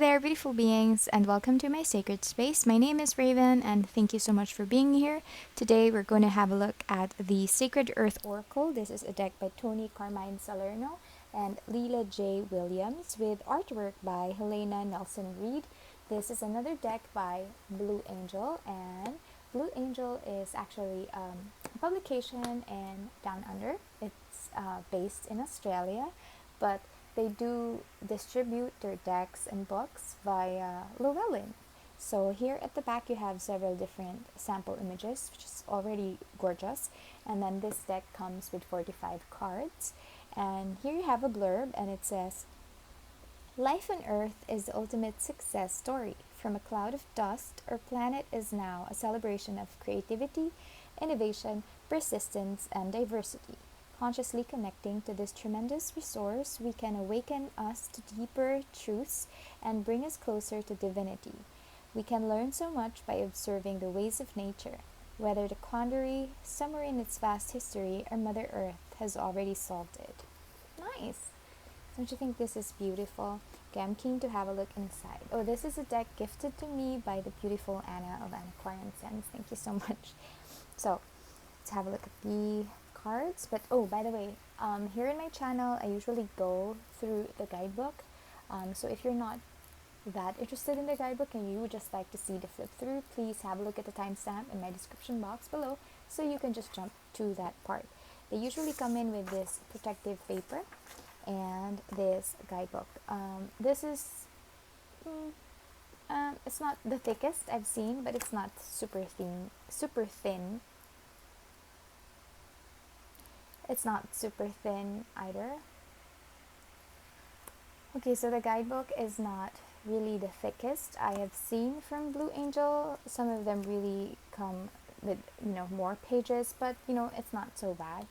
there, beautiful beings, and welcome to my sacred space. My name is Raven, and thank you so much for being here. Today, we're going to have a look at the Sacred Earth Oracle. This is a deck by Tony Carmine Salerno and Leela J. Williams with artwork by Helena Nelson Reed. This is another deck by Blue Angel, and Blue Angel is actually a publication in Down Under. It's based in Australia, but they do distribute their decks and books via Llewellyn. So here at the back you have several different sample images, which is already gorgeous. And then this deck comes with 45 cards. And here you have a blurb, and it says, "Life on Earth is the ultimate success story. From a cloud of dust, our planet is now a celebration of creativity, innovation, persistence, and diversity. Consciously connecting to this tremendous resource, we can awaken us to deeper truths and bring us closer to divinity. We can learn so much by observing the ways of nature. Whether the quandary, somewhere in its vast history, or Mother Earth has already solved it." Nice! Don't you think this is beautiful? Okay, I'm keen to have a look inside. Oh, this is a deck gifted to me by the beautiful Anna of Antiquarian Sense. Thank you so much. So, let's have a look at the cards. But oh, by the way, here in my channel I usually go through the guidebook, so if you're not that interested in the guidebook and you would just like to see the flip through, please have a look at the timestamp in my description box below, so you can just jump to that part. They usually come in with this protective paper and this guidebook. This is it's not the thickest I've seen, but it's not super thin. It's not super thin either. Okay, so the guidebook is not really the thickest I have seen from Blue Angel. Some of them really come with, more pages, but, it's not so bad.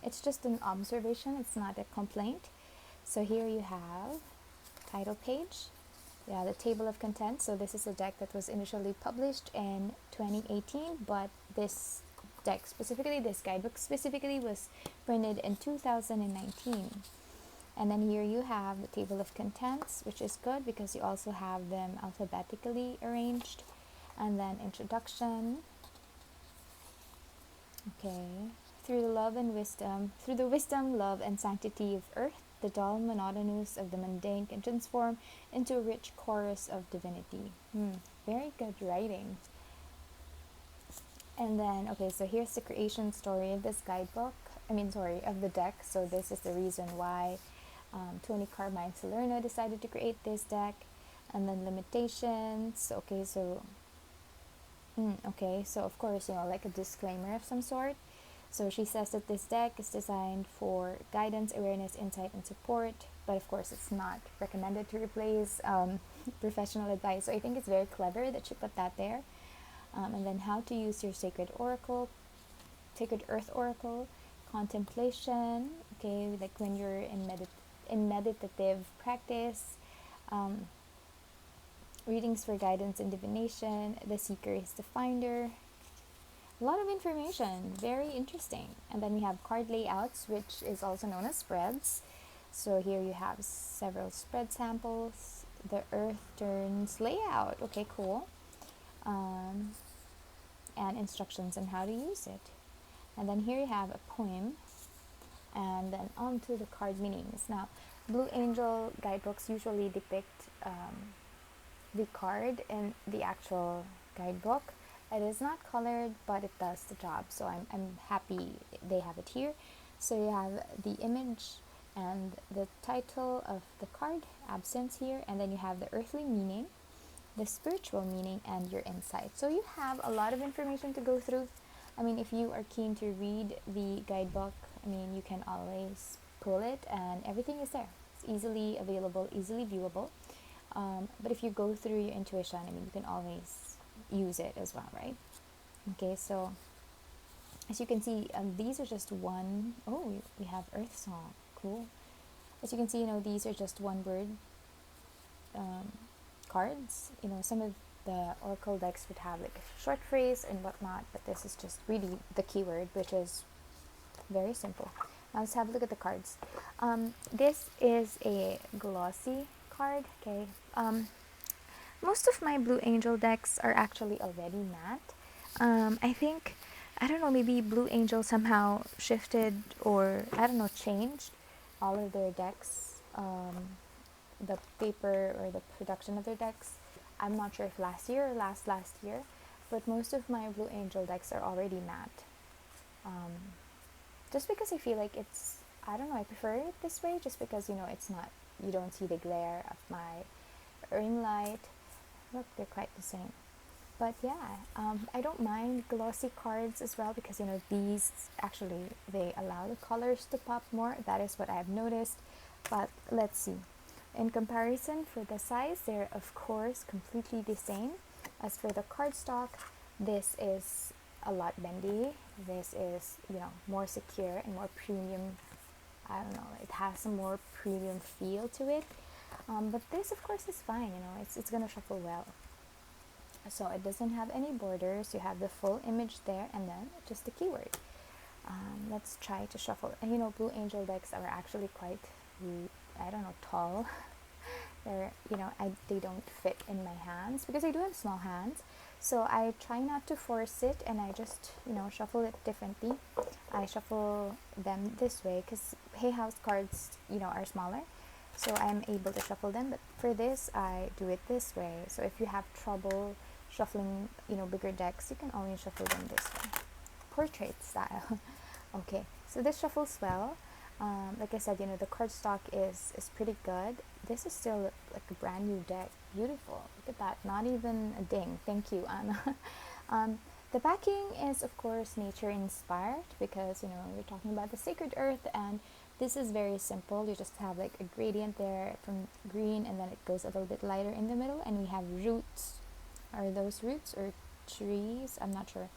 It's just an observation, it's not a complaint. So here you have title page. Yeah, the table of contents. So this is a deck that was initially published in 2018, but this deck specifically, this guidebook specifically, was printed in 2019. And then here you have the table of contents, which is good because you also have them alphabetically arranged. And then introduction. Okay. Through the wisdom, love, and sanctity of earth, the dull monotonous of the mundane can transform into a rich chorus of divinity. Very good writing. And then, okay, so here's the creation story of this guidebook. Of the deck. So this is the reason why Tony Carmine Salerno decided to create this deck. And then limitations. Okay, so of course, like a disclaimer of some sort. So she says that this deck is designed for guidance, awareness, insight, and support, but of course it's not recommended to replace professional advice. So I think it's very clever that she put that there. And then how to use your Sacred Earth Oracle, contemplation, okay, like when you're in meditative practice, readings for guidance and divination, the seeker is the finder. A lot of information, very interesting. And then we have card layouts, which is also known as spreads. So here you have several spread samples. The Earth Turns layout, okay, cool. And instructions on how to use it. And then here you have a poem, and then on to the card meanings. Now, Blue Angel guidebooks usually depict the card in the actual guidebook. It is not colored, but it does the job, so I'm happy they have it here. So you have the image and the title of the card, absence here, and then you have the earthly meaning, the spiritual meaning, and your insight. So you have a lot of information to go through. If you are keen to read the guidebook, you can always pull it, and everything is there. It's easily available, easily viewable. But if you go through your intuition, you can always use it as well, right? Okay, so as you can see, these are just one. Oh, we have Earth Song. Cool. As you can see, these are just one word cards. Some of the oracle decks would have like a short phrase and whatnot, but this is just really the keyword, which is very simple. Now let's have a look at the cards. This is a glossy card. Okay. Most of my Blue Angel decks are actually already matte. I think, I don't know, maybe Blue Angel somehow shifted or, I don't know, changed all of their decks, the paper or the production of their decks. I'm not sure if last year or last year, but most of my Blue Angel decks are already matte. Just because I feel like it's, I don't know, I prefer it this way just because, it's not, you don't see the glare of my ring light. Look, they're quite the same. But yeah, I don't mind glossy cards as well because these actually they allow the colors to pop more. That is what I've noticed. But let's see. In comparison, for the size, they're of course completely the same. As for the cardstock, this is a lot bendy. This is more secure and more premium. I don't know. It has a more premium feel to it. But this, of course, is fine. It's gonna shuffle well. So it doesn't have any borders. You have the full image there, and then just the keyword. Let's try to shuffle. And Blue Angel decks are actually quite, I don't know, tall. They don't fit in my hands because I do have small hands. So I try not to force it, and I just shuffle it differently. I shuffle them this way because Hay House cards are smaller, so I'm able to shuffle them. But for this, I do it this way. So if you have trouble shuffling bigger decks, you can always shuffle them this way, portrait style. Okay, so this shuffles well. Like I said, the cardstock is pretty good. This is still like a brand new deck. Beautiful. Look at that. Not even a ding. Thank you, Anna. The backing is, of course, nature inspired because we're talking about the sacred earth, and this is very simple. You just have like a gradient there from green, and then it goes a little bit lighter in the middle, and we have roots. Are those roots or trees? I'm not sure.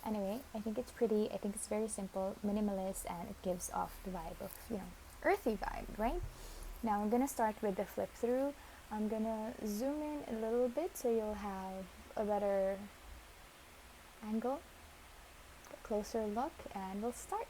Anyway, I think it's pretty. I think it's very simple, minimalist, and it gives off the vibe of earthy vibe, right? Now I'm gonna start with the flip through. I'm gonna zoom in a little bit so you'll have a better angle, a closer look, and we'll start.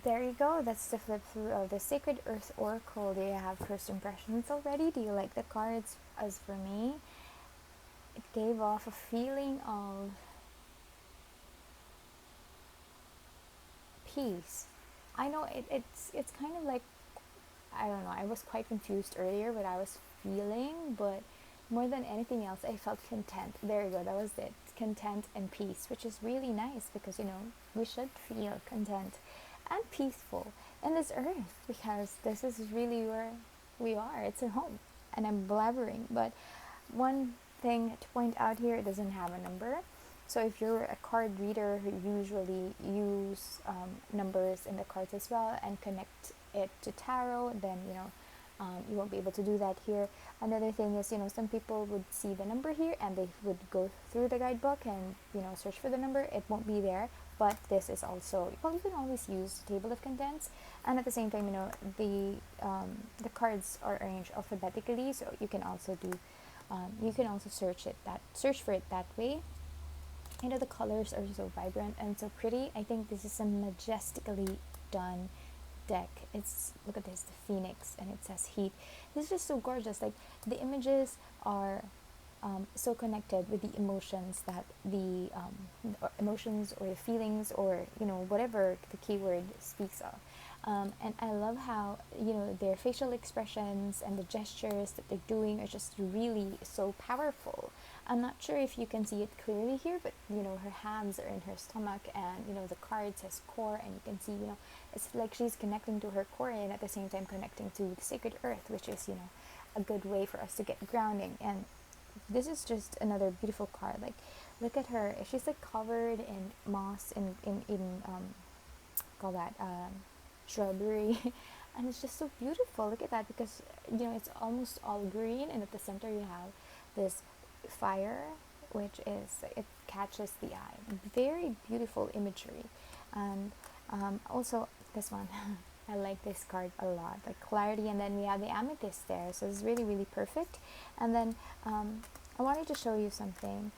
There you go. That's the flip through of the Sacred Earth Oracle. Do you have first impressions already? Do you like the cards? As for me, it gave off a feeling of peace. I know it's kind of like, I don't know. I was quite confused earlier what I was feeling, but more than anything else, I felt content. There you go. That was it. content and peace, which is really nice because, we should feel content and peaceful in this earth because this is really where we are. It's a home. And I'm blabbering, but one thing to point out here, it doesn't have a number. So if you're a card reader who usually use numbers in the cards as well and connect it to tarot, then you won't be able to do that here. Another thing is, some people would see the number here and they would go through the guidebook and search for the number. It won't be there, but this is also, well, you can always use table of contents, and at the same time, the cards are arranged alphabetically, so you can also do you can also search for it that way. The colors are so vibrant and so pretty. I think this is a majestically done deck. It's, look at this, the phoenix, and it says heat. This is just so gorgeous. Like, the images are so connected with the emotions that the emotions or the feelings or whatever the keyword speaks of. And I love how their facial expressions and the gestures that they're doing are just really so powerful. I'm not sure if you can see it clearly here, but her hands are in her stomach, and the card says core, and you can see it's like she's connecting to her core and at the same time connecting to the sacred earth, which is a good way for us to get grounding. And this is just another beautiful card. Like, look at her. She's like covered in moss, in call that shrubbery, and it's just so beautiful. Look at that, because it's almost all green, and at the center you have this fire, which is, it catches the eye. Very beautiful imagery. And also this one I like this card a lot, like clarity, and then we have the amethyst there, so it's really, really perfect. And then I wanted to show you something.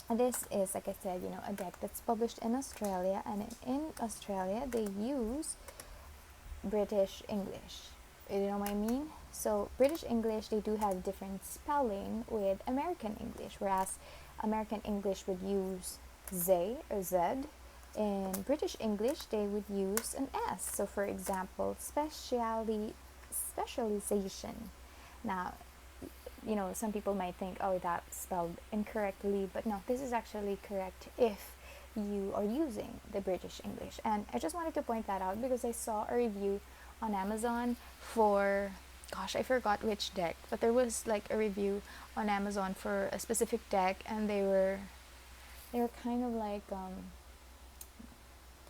This is, like I said, a deck that's published in Australia, and in Australia they use British English. You know what I mean? So British English, they do have different spelling with American English, whereas American English would use Z or Z. In British English, they would use an S. So for example, specialization. Now, some people might think, oh, that's spelled incorrectly, but no, this is actually correct if you are using the British English. And I just wanted to point that out because I saw a review on Amazon for, gosh, I forgot which deck, but there was like a review on Amazon for a specific deck, and they were kind of like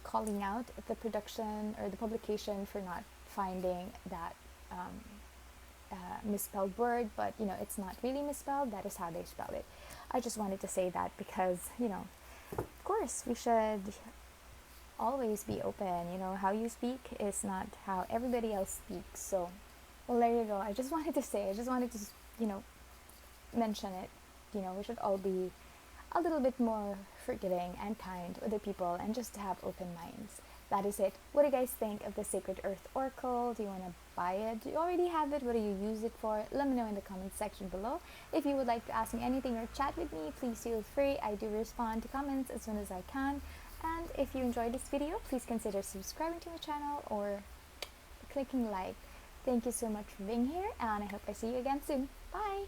calling out the production or the publication for not finding that misspelled word, but it's not really misspelled. That is how they spell it. I just wanted to say that because of course we should always be open. How you speak is not how everybody else speaks. So, well, there you go. I just wanted to mention it. We should all be a little bit more forgiving and kind to other people, and just have open minds. That is it. What do you guys think of the Sacred Earth Oracle? Do you want to buy it? Do you already have it? What do you use it for? Let me know in the comments section below. If you would like to ask me anything or chat with me, please feel free. I do respond to comments as soon as I can. And if you enjoyed this video, please consider subscribing to my channel or clicking like. Thank you so much for being here, and I hope I see you again soon. Bye!